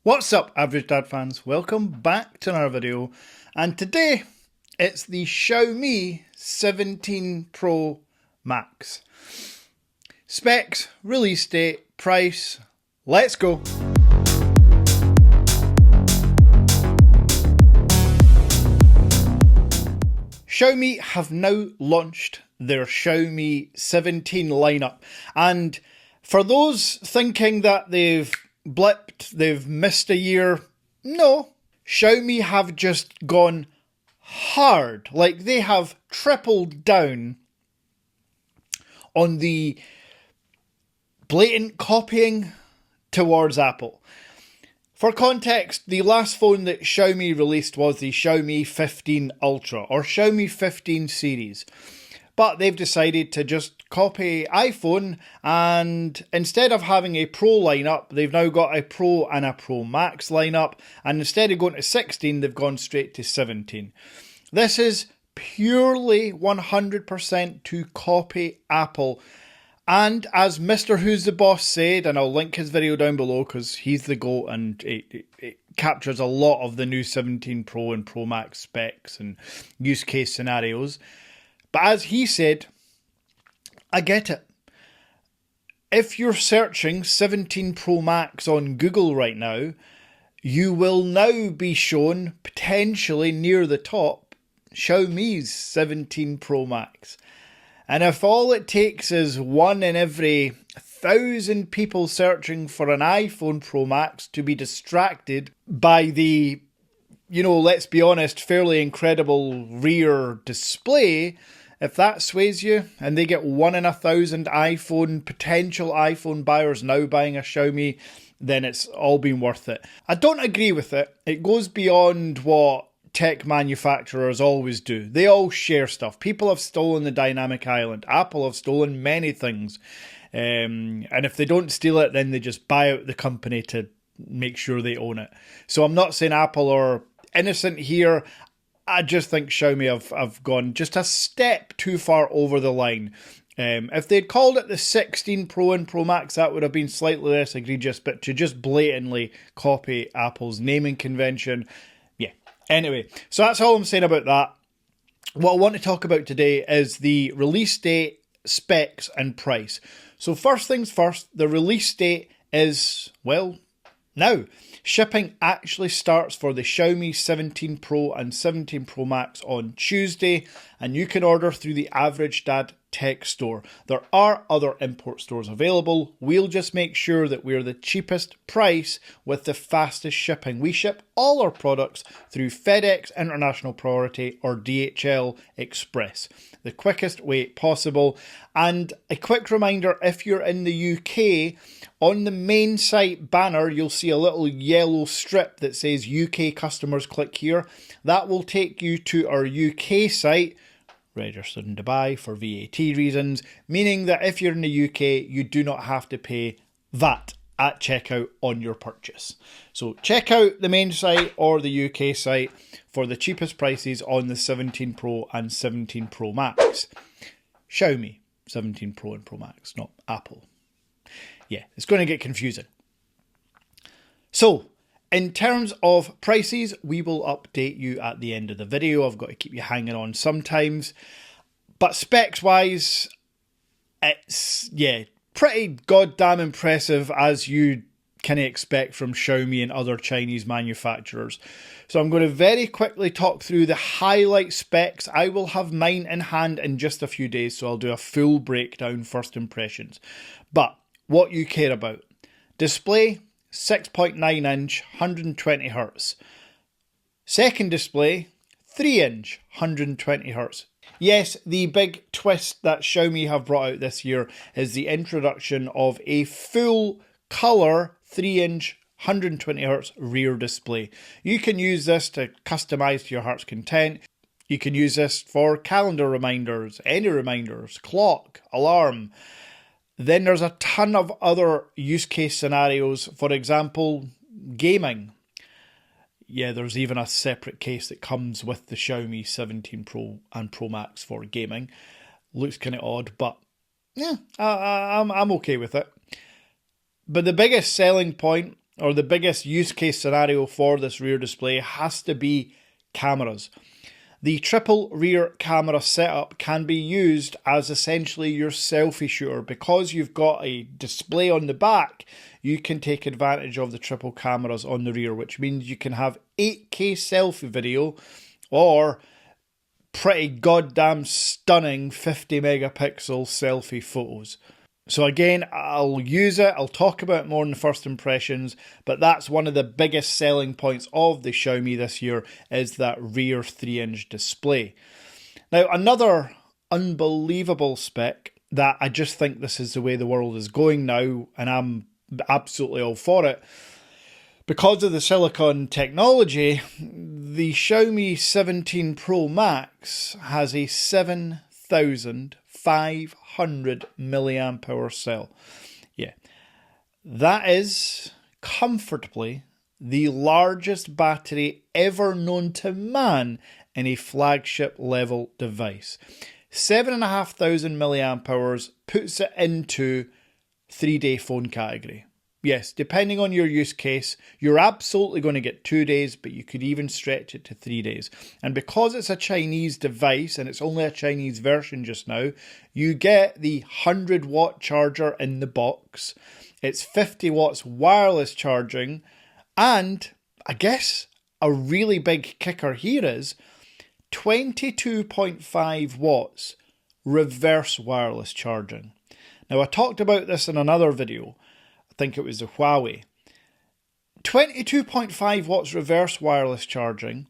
What's up, Average Dad fans? Welcome back to another video, and today it's the Xiaomi 17 Pro Max. Specs, release date, price, let's go! Xiaomi have now launched their Xiaomi 17 lineup, and for those thinking that they've blipped, they've missed a year, no. Xiaomi have just gone hard. Like, they have tripled down on the blatant copying towards Apple. For context, the last phone that Xiaomi released was the Xiaomi 15 Ultra, or Xiaomi 15 series. But they've decided to just copy iPhone, and instead of having a Pro lineup, they've now got a Pro and a Pro Max lineup, and instead of going to 16, they've gone straight to 17. This is purely 100% to copy Apple. And as Mr. Who's the Boss said, and I'll link his video down below because he's the GOAT and it captures a lot of the new 17 Pro and Pro Max specs and use case scenarios. But as he said, I get it. If you're searching 17 Pro Max on Google right now, you will now be shown, potentially near the top, Xiaomi's 17 Pro Max. And if all it takes is 1 in every 1,000 people searching for an iPhone Pro Max to be distracted by the, let's be honest, fairly incredible rear display, if that sways you, and they get 1 in 1,000 potential iPhone buyers now buying a Xiaomi, then it's all been worth it. I don't agree with it. It goes beyond what tech manufacturers always do. They all share stuff. People have stolen the dynamic island. Apple have stolen many things. And if they don't steal it, then they just buy out the company to make sure they own it. So I'm not saying Apple are innocent here. I just think Xiaomi have gone just a step too far over the line. If they'd called it the 16 Pro and Pro Max, that would have been slightly less egregious, but to just blatantly copy Apple's naming convention, yeah. Anyway, so that's all I'm saying about that. What I want to talk about today is the release date, specs, and price. So first things first, the release date is, well, now. Shipping actually starts for the Xiaomi 17 Pro and 17 Pro Max on Tuesday, and you can order through the Average Dad Tech Store. There are other import stores available. We'll just make sure that we're the cheapest price with the fastest shipping. We ship all our products through FedEx International Priority or DHL Express, the quickest way possible. And a quick reminder, if you're in the UK, on the main site banner, you'll see a little yellow strip that says UK customers, click here. That will take you to our UK site, registered in Dubai for VAT reasons, meaning that if you're in the UK, you do not have to pay VAT at checkout on your purchase. So check out the main site or the UK site for the cheapest prices on the 17 Pro and 17 Pro Max. Xiaomi 17 Pro and Pro Max, not Apple. Yeah, it's going to get confusing. So, in terms of prices, we will update you at the end of the video. I've got to keep you hanging on sometimes. But specs-wise, it's, pretty goddamn impressive, as you can expect from Xiaomi and other Chinese manufacturers. So I'm going to very quickly talk through the highlight specs. I will have mine in hand in just a few days, so I'll do a full breakdown, first impressions. But what you care about. Display, 6.9 inch, 120 Hz. Second display, 3 inch, 120 Hz. Yes, the big twist that Xiaomi have brought out this year is the introduction of a full colour 3 inch, 120 Hz rear display. You can use this to customise to your heart's content. You can use this for calendar reminders, any reminders, clock, alarm. Then there's a ton of other use case scenarios. For example, gaming. Yeah, there's even a separate case that comes with the Xiaomi 17 Pro and Pro Max for gaming. Looks kind of odd, but yeah, I'm okay with it. But the biggest selling point or the biggest use case scenario for this rear display has to be cameras. The triple rear camera setup can be used as essentially your selfie shooter. Because you've got a display on the back, you can take advantage of the triple cameras on the rear, which means you can have 8K selfie video or pretty goddamn stunning 50 megapixel selfie photos. So again, I'll use it, I'll talk about it more in the first impressions, but that's one of the biggest selling points of the Xiaomi this year, is that rear 3-inch display. Now, another unbelievable spec that I just think this is the way the world is going now, and I'm absolutely all for it. Because of the silicon technology, the Xiaomi 17 Pro Max has a 7,500 milliamp hour cell. Yeah, that is comfortably the largest battery ever known to man in a flagship level device. 7,500 milliamp hours puts it into 3-day phone category. Yes, depending on your use case, you're absolutely going to get 2 days, but you could even stretch it to 3 days. And because it's a Chinese device, and it's only a Chinese version just now, you get the 100-watt charger in the box. It's 50 watts wireless charging, and I guess a really big kicker here is 22.5 watts reverse wireless charging. Now, I talked about this in another video. I think it was the Huawei. 22.5 watts reverse wireless charging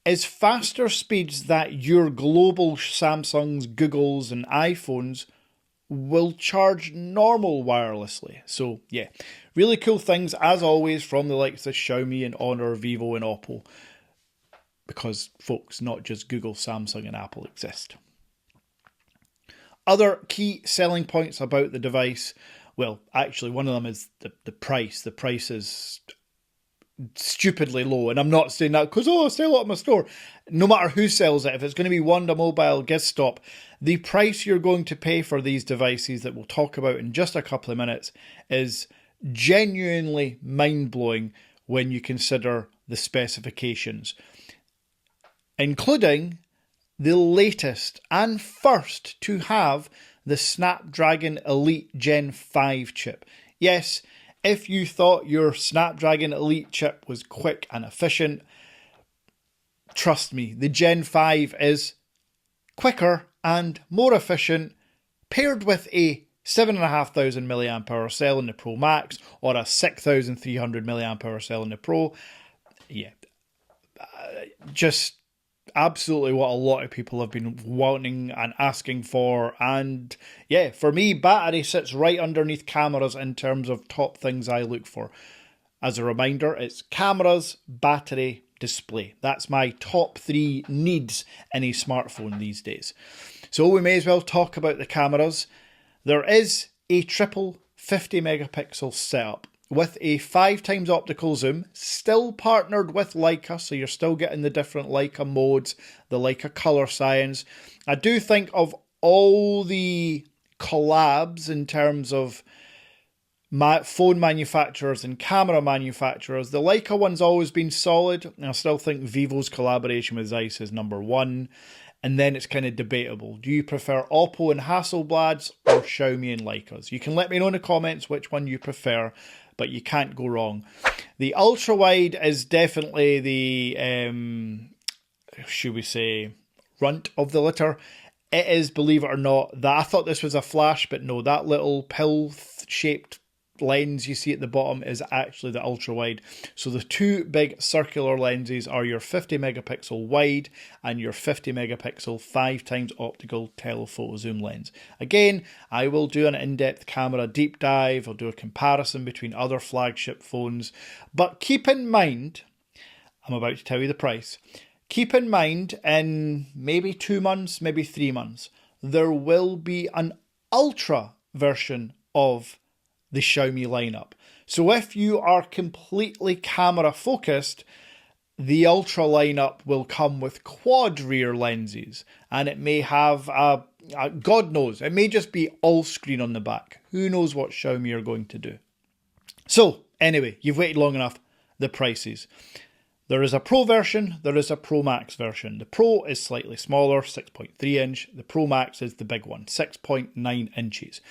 is faster speeds that your global Samsungs, Googles and iPhones will charge normal wirelessly. So yeah, really cool things as always from the likes of Xiaomi and Honor, Vivo and Oppo. Because folks, not just Google, Samsung and Apple exist. Other key selling points about the device, well, actually one of them is the price. The price is stupidly low, and I'm not saying that because, I sell it at my store. No matter who sells it, if it's going to be Wanda Mobile, Gizstop, the price you're going to pay for these devices that we'll talk about in just a couple of minutes is genuinely mind-blowing when you consider the specifications, including the latest and first to have the Snapdragon Elite Gen 5 chip. Yes, if you thought your Snapdragon Elite chip was quick and efficient, trust me, the Gen 5 is quicker and more efficient, paired with a 7,500 milliamp hour cell in the Pro Max or a 6,300 milliamp hour cell in the Pro. Yeah, just absolutely what a lot of people have been wanting and asking for. And yeah, for me, battery sits right underneath cameras in terms of top things I look for. As a reminder, it's cameras, battery, display. That's my top 3 needs in a smartphone these days. So we may as well talk about the cameras. There is a triple 50 megapixel setup with a 5x optical zoom, still partnered with Leica, so you're still getting the different Leica modes, the Leica color science. I do think of all the collabs in terms of phone manufacturers and camera manufacturers, the Leica one's always been solid, and I still think Vivo's collaboration with Zeiss is number 1. And then it's kind of debatable. Do you prefer Oppo and Hasselblad's or Xiaomi and Leica's? You can let me know in the comments which one you prefer, but you can't go wrong. The ultra-wide is definitely the, should we say, runt of the litter. It is, believe it or not, that I thought this was a flash, but no, that little pill-shaped lens you see at the bottom is actually the ultra-wide. So the 2 big circular lenses are your 50 megapixel wide and your 50 megapixel 5x optical telephoto zoom lens. Again, I will do an in-depth camera deep dive. I'll do a comparison between other flagship phones. But keep in mind, I'm about to tell you the price. Keep in mind, in maybe 2 months, maybe 3 months, there will be an ultra version of the Xiaomi lineup. So if you are completely camera focused, the Ultra lineup will come with quad rear lenses, and it may have God knows, it may just be all screen on the back. Who knows what Xiaomi are going to do. So Anyway, you've waited long enough. The prices. There is a Pro version, there is a Pro Max version. The Pro is slightly smaller, 6.3 inch. The Pro Max is the big one, 6.9 inches.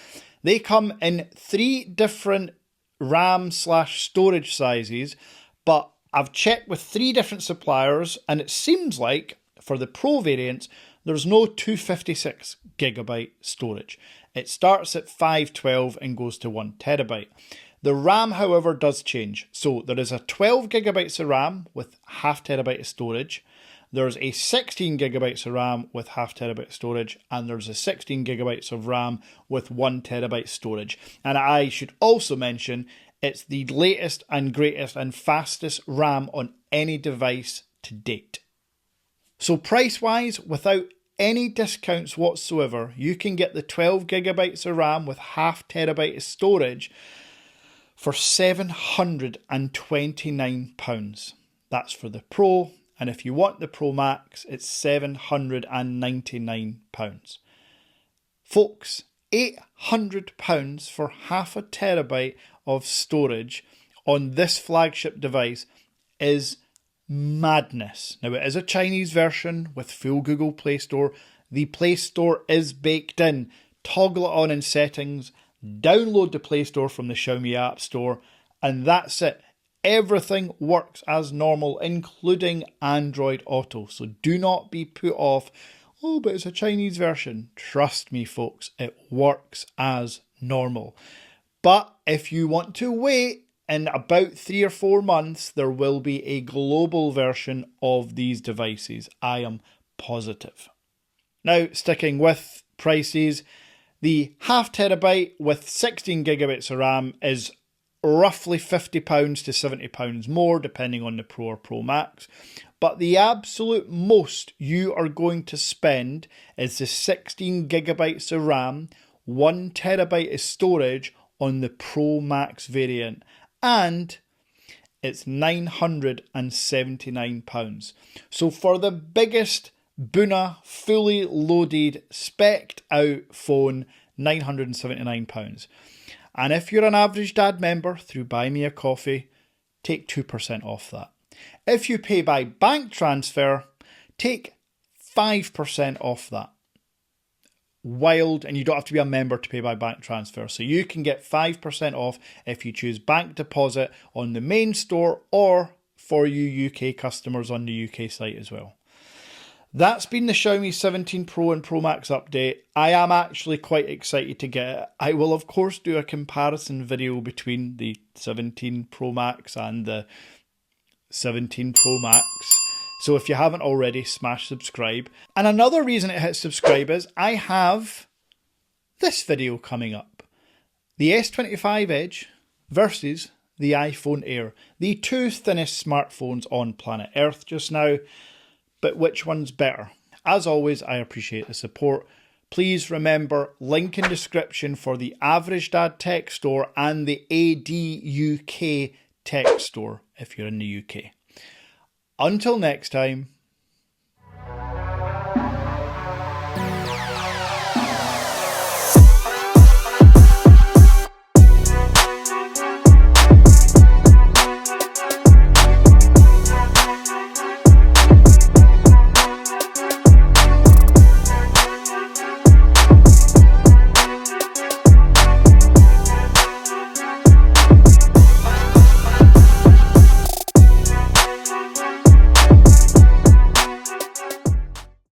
They come in 3 different RAM/storage sizes, but I've checked with 3 different suppliers, and it seems like for the Pro variants, there's no 256GB storage. It starts at 512 and goes to 1TB. The RAM, however, does change. So there is a 12GB of RAM with 0.5TB of storage. There's a 16GB of RAM with 0.5TB of storage, and there's a 16GB of RAM with 1TB storage. And I should also mention, it's the latest and greatest and fastest RAM on any device to date. So price-wise, without any discounts whatsoever, you can get the 12GB of RAM with 0.5TB of storage for £729. That's for the Pro, and if you want the Pro Max, it's £799. Folks, £800 for 0.5TB of storage on this flagship device is madness. Now, it is a Chinese version with full Google Play Store. The Play Store is baked in. Toggle it on in settings, download the Play Store from the Xiaomi App Store, and that's it. Everything works as normal, including Android Auto. So do not be put off, oh, but it's a Chinese version. Trust me, folks, it works as normal. But if you want to wait, in about 3 or 4 months, there will be a global version of these devices. I am positive. Now, sticking with prices, the 0.5TB with 16GB of RAM is roughly £50 to £70 more, depending on the Pro or Pro Max. But the absolute most you are going to spend is the 16GB of RAM, 1TB of storage on the Pro Max variant. And it's £979. So for the biggest Buna fully loaded, spec'd out phone, £979. And if you're an Average Dad member through Buy Me a Coffee, take 2% off that. If you pay by bank transfer, take 5% off that. Wild, and you don't have to be a member to pay by bank transfer. So you can get 5% off if you choose bank deposit on the main store, or for you UK customers on the UK site as well. That's been the Xiaomi 17 Pro and Pro Max update. I am actually quite excited to get it. I will of course do a comparison video between the 17 Pro Max and the 17 Pro Max. So if you haven't already, smash subscribe. And another reason it hits subscribe is I have this video coming up. The S25 Edge versus the iPhone Air. The 2 thinnest smartphones on planet Earth just now. But which one's better? As always, I appreciate the support. Please remember, link in description for the Average Dad Tech Store and the AD UK Tech Store if you're in the UK. Until next time.